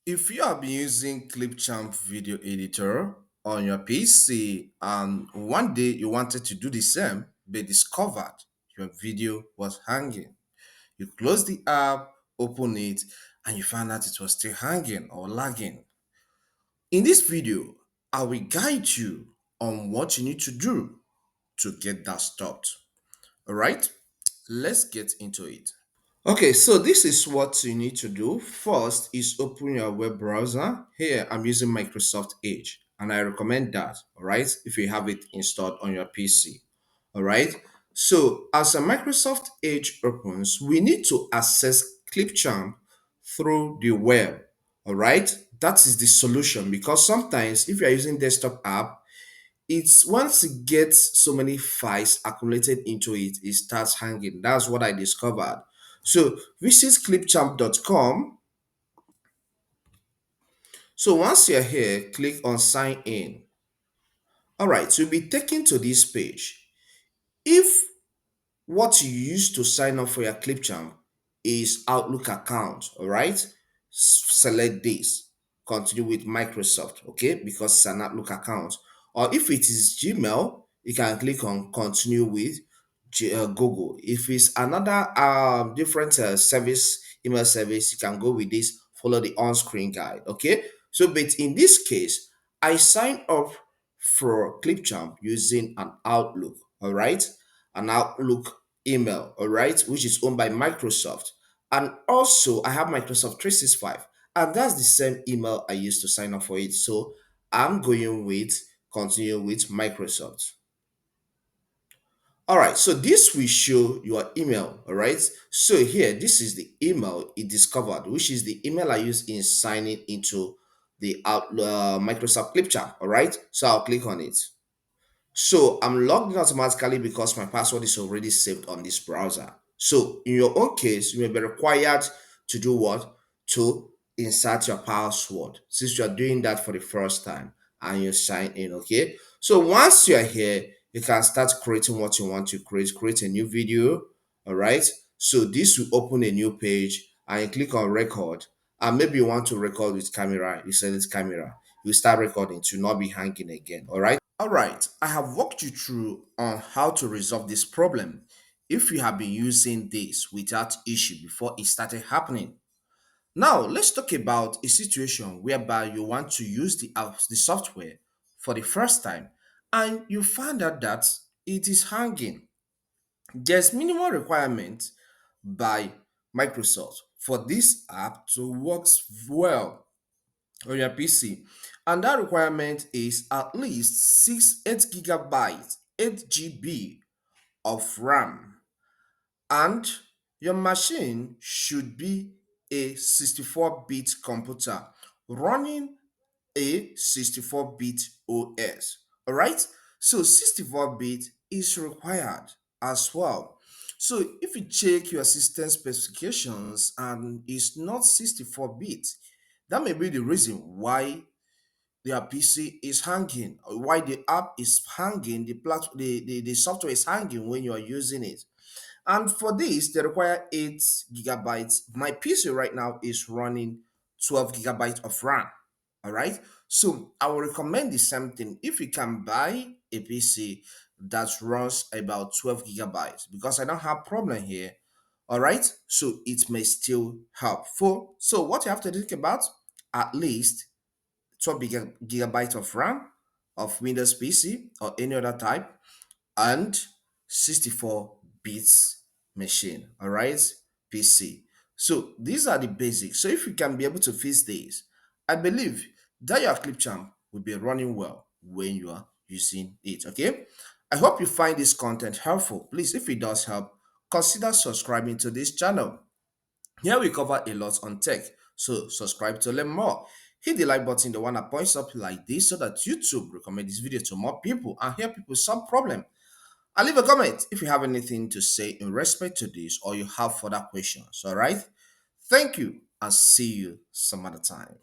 If you have been using Clipchamp video editor on your PC and one day you wanted to do the same but discovered your video was hanging, you close the app, open it, and you find out it was still hanging or lagging. In this video, I will guide you on what you need to do to get that stopped. All right, let's get into it. Okay, so this is what you need to do. First is open your web browser. Here I'm using Microsoft Edge and I recommend that, all right, if you have it installed on your PC. All right. So as a Microsoft Edge opens, we need to access Clipchamp through the web. All right. That is the solution because sometimes if you are using desktop app, it's once it gets so many files accumulated into it, it starts hanging. That's what I discovered. So visit clipchamp.com. So once you're here, click on sign in. All right, so you'll be taken to this page. If what you use to sign up for your Clipchamp is Outlook account, all right? Select this. Continue with Microsoft, okay? Because it's an Outlook account. Or if it is Gmail, you can click on continue with Google. If it's another different service, email service, you can go with this, follow the on-screen guide, okay? So, but in this case, I signed up for Clipchamp using an Outlook, all right? An Outlook email, all right, which is owned by Microsoft. And also, I have Microsoft 365, and that's the same email I used to sign up for it. So I'm going with continue with Microsoft. All right, so this will show your email. All right, so here, this is the email it discovered, which is the email I use in signing into the Microsoft Clipchamp. All right, so I'll click on it. So I'm logged in automatically because my password is already saved on this browser. So in your own case, you may be required to do what? To insert your password since you are doing that for the first time and you sign in, okay? So once you're here, you can start creating what you want to create a new video, all right? So this will open a new page and you click on record and maybe you want to record with camera, you select camera, you start recording to not be hanging again, all right? All right, I have walked you through on how to resolve this problem if you have been using this without issue before it started happening. Now, let's talk about a situation whereby you want to use the software for the first time and you find out that it is hanging. There's minimum requirement by Microsoft for this app to work well on your PC. And that requirement is at least 8 gigabytes, 8 GB of RAM. And your machine should be a 64-bit computer running a 64-bit OS. All right? So 64-bit is required as well. So if you check your system specifications and it's not 64-bit, that may be the reason why their PC is hanging, or why the app is hanging, the software is hanging when you are using it. And for this, they require 8 gigabytes. My PC right now is running 12 gigabytes of RAM. All right. So I will recommend the same thing. If you can buy a PC that runs about 12 gigabytes, because I don't have problem here. All right. So it may still help. So what you have to think about, at least 12 gigabytes of RAM of Windows PC or any other type and 64 bits machine, all right, PC. So these are the basics. So if you can be able to fix these, I believe that your Clipchamp will be running well when you are using it, okay? I hope you find this content helpful. Please, if it does help, consider subscribing to this channel. Here we cover a lot on tech, so subscribe to learn more. Hit the like button, the one that points up like this, so that YouTube recommend this video to more people and help people solve problem. And leave a comment if you have anything to say in respect to this or you have further questions. All right. Thank you and see you some other time.